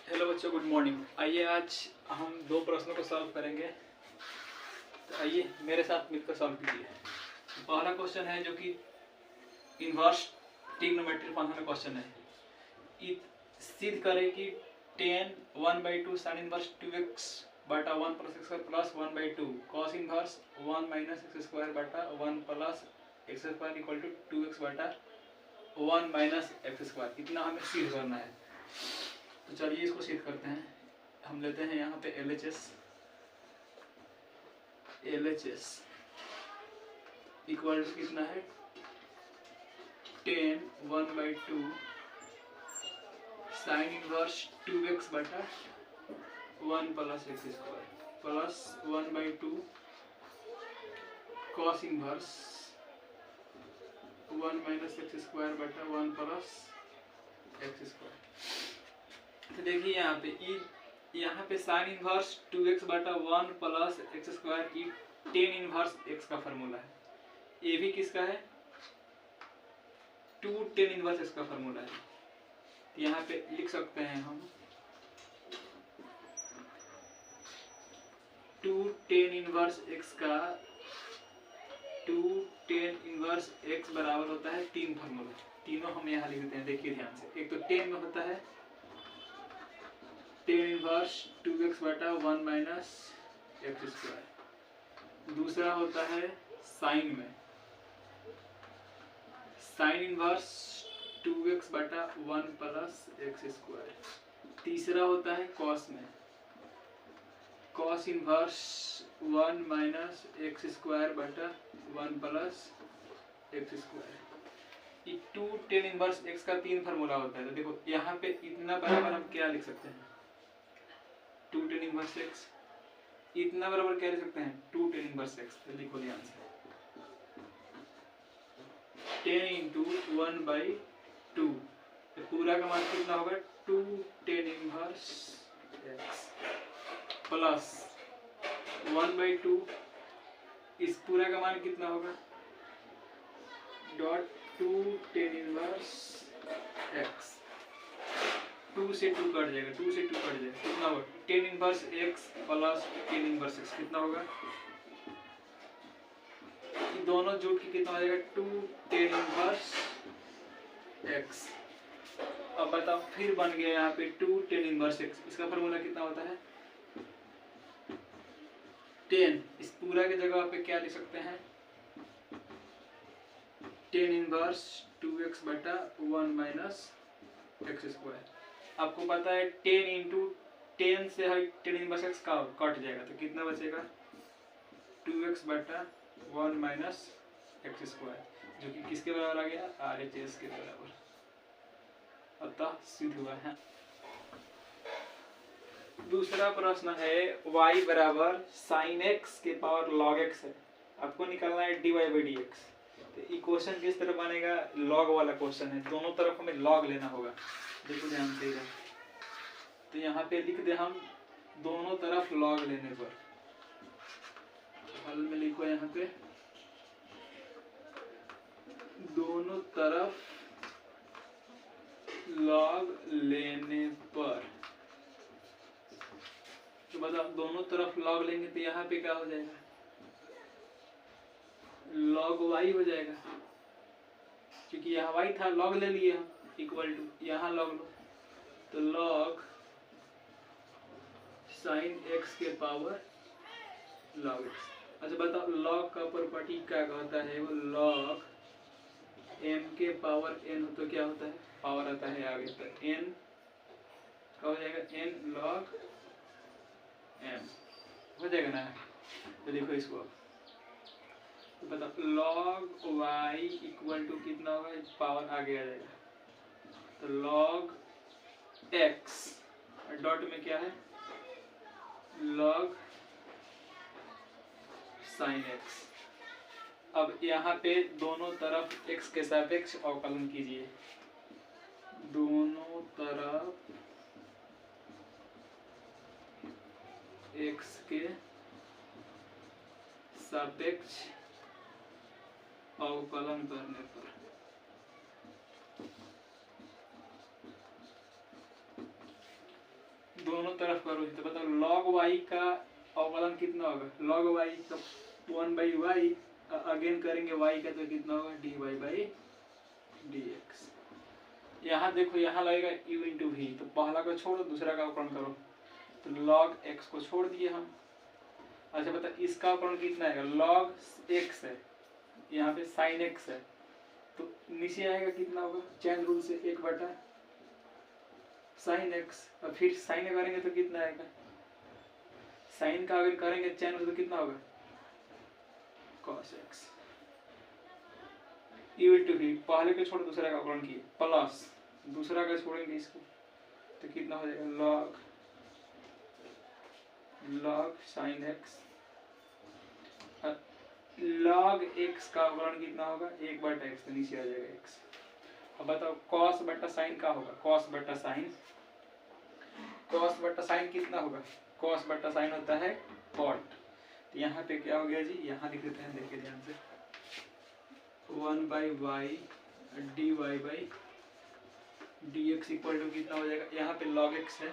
Hello बच्चों, good morning. आइए आज हम दो प्रश्नों को सॉल्व करेंगे। तो आइए मेरे साथ मिलकर सॉल्व कीजिए। पहला क्वेश्चन है जो कि इन्वर्स ट्रिग्नोमेट्री फंक्शन का क्वेश्चन है। सिद्ध करें कि tan 1/2 साइन इनवर्स 2x बटा 1 plus x square plus 1/2 cos inverse 1 minus x square बटा 1 plus x square equal to 2x बटा 1 माइनस एक्स स्क्वायर। इतना हमें सिद्ध करना है। तो चलिए इसको सिद्ध करते हैं। हम लेते हैं यहाँ पे LHS इक्वल टू कितना है, tan 1/2 साइन इनवर्स 2x बटा 1 plus x square plus 1/2 cos inverse 1 minus x square बटा 1 प्लस एक्स स्क्वायर। तो देखिए यहाँ पे साइन इनवर्स 2x बटा 1 प्लस एक्स स्क्वायर की tan इनवर्स x का फॉर्मूला है। ये भी किसका है, 2 tan इनवर्स x का फॉर्मूला है। तो यहाँ पे लिख सकते हैं हम 2 tan इनवर्स x का 2 tan इनवर्स x बराबर होता है 3 फॉर्मूला। तीनों हम यहाँ लिख देते हैं। देखिए ध्यान से, एक तो tan में होता है tan इनवर्स 2x बटा 1 माइनस एक्स स्क्वायर। दूसरा होता है साइन में साइन इनवर्स 2x बटा 1 प्लस एक्स स्क्वायर। तीसरा होता है कॉस में cos inverse 1 minus x square बटा 1 प्लस एक्स स्क्वायर। ये 2 tan इनवर्स x का 3 फार्मूला होता है। तो देखो यहाँ पे इतना बराबर हम क्या लिख सकते हैं, 2 tan इनवर्स x। इतना बराबर क्या लिख सकते हैं, 2 tan इनवर्स x। तो लिखो ध्यान से, 10 इंटू 1/2। तो पूरा का मान कितना होगा, 2 tan इनवर्स x प्लस 1/2। इस पूरा का मान कितना होगा, डॉट 2 tan इनवर्स x। 2 से 2 कट जाएगा, 2 से 2 कट जाएगा। कितना होगा, tan inverse x plus tan inverse x। कितना होगा, ये दोनों जोड़ के कितना हो जाएगा, 2 tan इनवर्स x। अब बताओ, फिर बन गया यहाँ पे 2 tan इनवर्स x। इसका फॉर्मूला कितना होता है, 10। इस पूरा की जगह पे क्या लिख सकते हैं, tan इनवर्स 2x बटा 1 माइनस एक्स स्क्वायर। आपको पता है 10 इंटू 10 से tan इनवर्स x का कट जाएगा। तो कितना बचेगा, 2x बटा 1 माइनस एक्स स्क्वायर, जो कि किसके बराबर आ गया, RHS के बराबर। अतः सिद्ध हुआ है। दूसरा प्रश्न है y बराबर साइन x के पावर log x है। आपको निकालना है dy/dx। तो ये क्वेश्चन किस तरह बनेगा, log वाला क्वेश्चन है। दोनों तरफ हमें log लेना होगा। देखो ध्यान से इधर, तो यहाँ पे लिख दे हम दोनों तरफ log लेने पर। हल में लिखो यहाँ पे दोनों तरफ log लेने पर। तो बताओ, दोनों तरफ log लेंगे तो यहाँ पे क्या हो जाएगा, log y हो जाएगा। क्योंकि यहाँ y था, log ले लिए हम, इक्वल टू यहाँ log लो, तो log साइन x के पावर log x। अच्छा बताओ, log का प्रॉपर्टी क्या कहता है, वो log m के पावर n हो तो क्या होता है, पावर आता है आगे तक, n क्या हो जाएगा, n log m हो जाएगा ना। तो देखो इसको, तो बताओ log y इक्वल टू कितना होगा, पावर आगे आ जाएगा। तो log x डॉट में क्या है, log साइन x। अब यहाँ पे दोनों तरफ x के सापेक्ष अवकलन कीजिए। दोनों तरफ x के सापेक्ष अवकलन करने पर दोनों तरफ करो तो बताओ log y का अवकलन कितना होगा, log y तो 1/y, अगेन करेंगे y का तो कितना होगा dy/dx। यहाँ देखो यहाँ लगेगा u इंटू वी, तो पहला को छोड़ो दूसरा का अवकलन करो, तो log x को छोड़ दिए हम। अच्छा बता इसका अवकलन कितना आएगा, log x है, यहाँ पे sin x है, तो नीचे आएगा कितना होगा, चैन रूल से 1/sin x, और फिर sin करेंगे तो कितना आएगा, sin का अगर करेंगे चैन रूल तो कितना होगा cos x। u into v, पहले को छोड़ दूसरा का अवकलन किए, प्लस दूसरा का छोड़ेंगे इसको तो कितना हो जाएगा log sin x, log x का अवकलन कितना होगा 1/x, तो नीचे आ जाएगा x। अब बताओ cos बटा sin का होगा, cos बटा sin कितना होगा, cos बटा sin होता है cot, तो यहाँ पे क्या हो गया जी, यहाँ लिख देते हैं, देखिए ध्यान से 1/y dy/dx इक्वल टू कितना हो जाएगा, यहाँ पे log x है,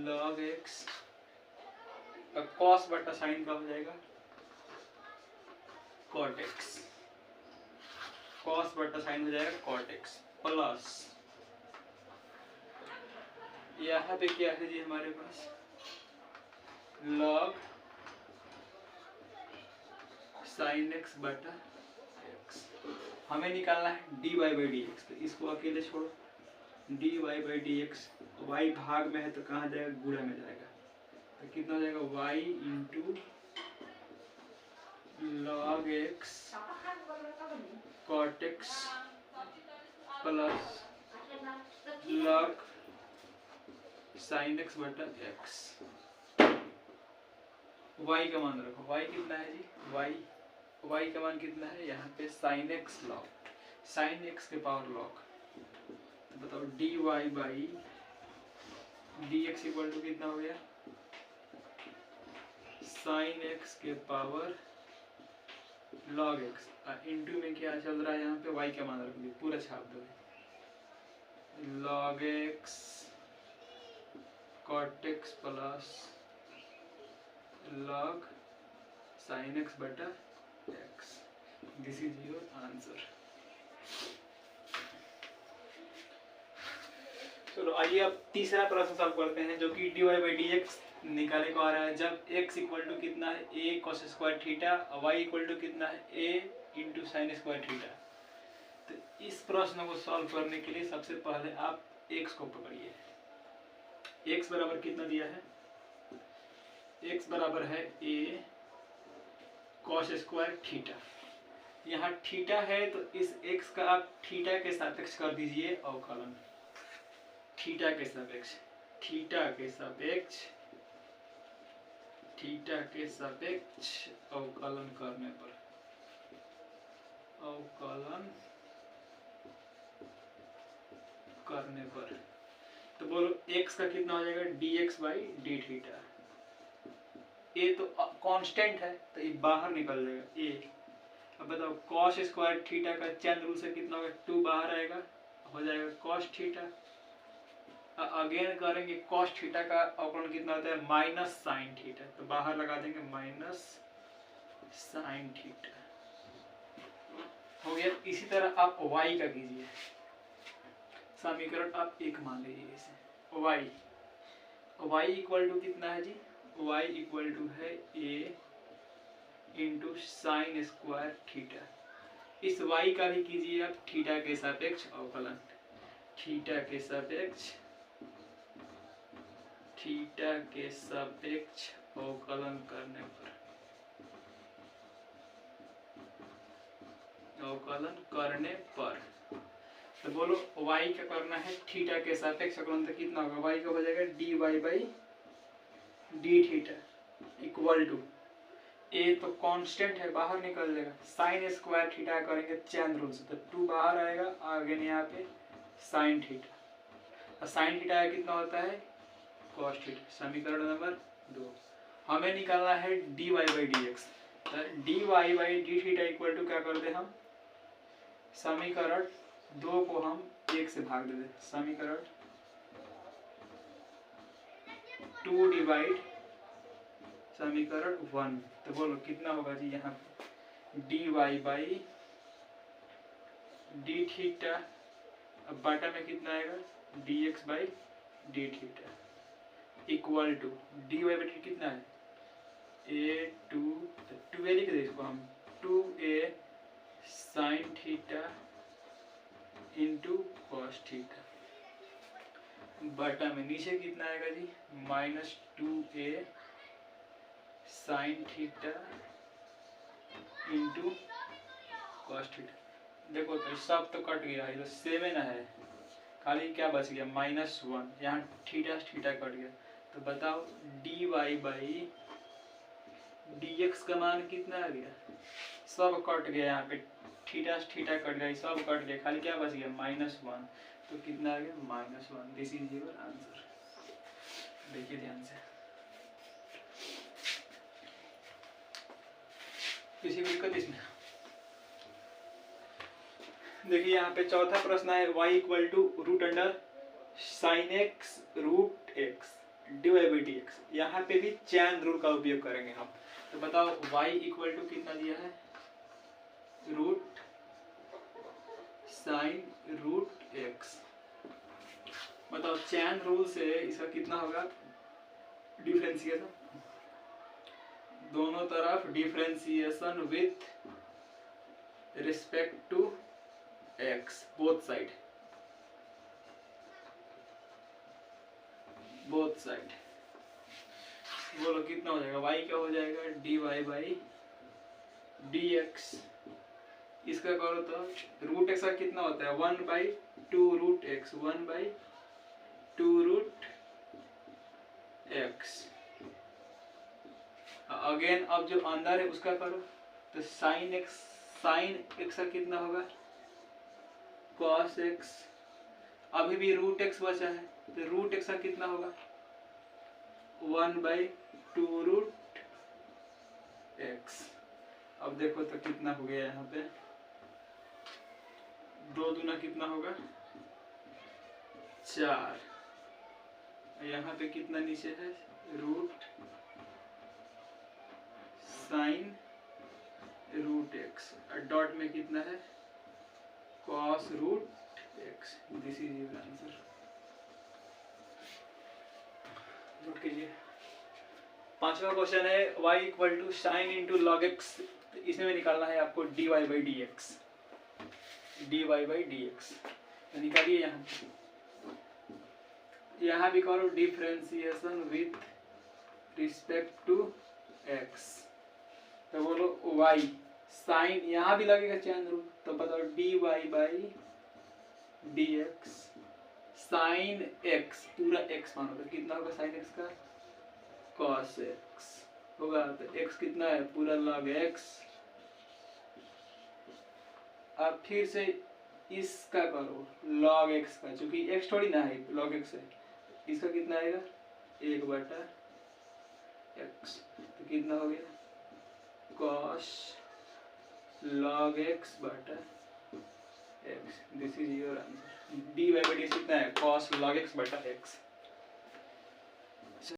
log x cos बटा sin का हो जाएगा cot x, cos बटा sin हो जाएगा cot x, प्लस यहाँ पे क्या है जी हमारे पास log sin x बटा x, हमें निकालना है dy/dx, तो इसको अकेले छोड़ो, dy/dx y भाग में है तो कहाँ जाएगा, गुणा में जाएगा, तो कितना हो जाएगा y into log x cot x plus log sin x बटा x। y का मान रखो, y कितना है जी, y का मान कितना है, यहाँ पे sin x के पावर log, तो बताओ dy/dx इक्वल टू कितना हो गया sin x के पावर log x, इंटू में क्या चल रहा है, यहाँ पे y का मान रख दिया, पूरा छाप दो, log x cot x plus log sin x बटा x, this is your answer. चलो आइए अब तीसरा प्रश्न सॉल्व करते हैं, जो कि dy/dx निकाले को आ रहा है, जब x इक्वल टू कितना है a cos square theta, y equal to कितना है a into sine square theta. तो इस प्रश्न को सॉल्व करने के लिए सबसे पहले आप x को पकड़िए, x बराबर कितना दिया है, x बराबर है a cos स्क्वायर थीटा, यहाँ थीटा है तो इस x का आप थीटा के सापेक्ष कर दीजिए अवकलन, थीटा के सापेक्ष अवकलन करने पर तो बोलो x का कितना हो जाएगा dx/d थीटा, a तो कांस्टेंट है तो ये बाहर निकल जाएगा a। अब बताओ cos स्क्वायर थीटा का चैन रूल से कितना होगा, 2 बाहर आएगा, हो जाएगा cos थीटा, अगेन करेंगे cos थीटा का अवकलन कितना होता है माइनस साइन थीटा, तो बाहर लगा देंगे माइनस साइन थीटा, हो गया। इसी तरह आप y का कीजिए, समीकरण आप एक मान लीजिए इसे, y इक्वल टू कितना है जी, y इक्वल टू है a into sine square theta, इस y का भी कीजिए आप थीटा के सापेक्ष अवकलन, थीटा के सापेक्ष अवकलन करने पर तो बोलो y का करना है थीटा के सापेक्ष अवकलन, तो कितना होगा, y का हो जाएगा dy/d theta equal to a तो कांस्टेंट है बाहर निकल जाएगा, साइन स्क्वायर थीटा करेंगे चैन रूल से, तो 2 बाहर आएगा, आगे यहाँ पे साइन थीटा, और साइन थीटा कितना होता है cos थीटा। समीकरण नंबर 2 हमें निकालना है dy/dx, तो dy/d थीटा इक्वल टू क्या कर दे हम, समीकरण 2 को हम 1 से भाग दे, समीकरण 2 डिवाइड समीकरण 1। तो बोलो कितना होगा जी यहाँ पे dy बाई डी थीटा, अब बाटा में कितना आएगा dx by d theta equal to dy by d कितना है a2, तो 2a लिख दे इसको हम 2a sine theta into cos theta, बटा में नीचे कितना आएगा जी -2a sine theta into cos theta. देखो तो सब तो कट गया, ये तो 7 है, खाली क्या बच गया -1, यहाँ थीटा थीटा कट गया। तो बताओ dy बाई dx का मान कितना आ गया, सब कट गया, यहाँ पे थीटा थीटा कट गया, सब कट गया, खाली क्या बच गया -1। तो कितना आ गया -1। This is your answer. देखिए ध्यान से, किसी को दिक्कत इसमें? देखिए यहाँ पे चौथा प्रश्न है y equal to root under sine x root x divide by d x. यहाँ पे भी चैन रूल का उपयोग करेंगे हम। तो बताओ y इक्वल टू कितना दिया है रूट साइन रूट एक्स। बताओ चैन रूल से इसका कितना होगा डिफरेंशिएशन, दोनों तरफ differentiation with respect to x, both side बोलो कितना हो जाएगा y क्या हो जाएगा dy बाई dx। इसका करो तो रूट एक्स का कितना होता है 1/2 root x, 1/2 root x. Again अब जो अंदर है उसका करो तो साइन एक्स का कितना होगा कॉस एक्स, अभी भी रूट एक्स बचा है तो रूट एक्स का कितना होगा 1/2 रूट एक्स। अब देखो तो कितना हो गया यहाँ पे 2 दूना कितना होगा 4, यहाँ पे कितना नीचे है root sine root x, dot में कितना है cos root x. This is your answer. Note कीजिए। पांचवा क्वेश्चन है y equal to sine into log x. इसमें भी निकालना है आपको dy बाई डी एक्स, तो निकालिए। यहाँ भी करो differentiation with respect to x। तो बोलो y साइन, यहाँ भी लगेगा चैन रूल, तो बताओ dy by dx sine x, पूरा x मानो तो कितना होगा साइन x का cos x होगा। तो x कितना है पूरा log x। अब फिर से इसका करो log x का, क्योंकि x थोड़ी ना है log x है, इसका कितना आएगा 1/x। तो कितना हो गया cos log x बटा x। This is your answer. dy by d कितना है cos log x बटा x।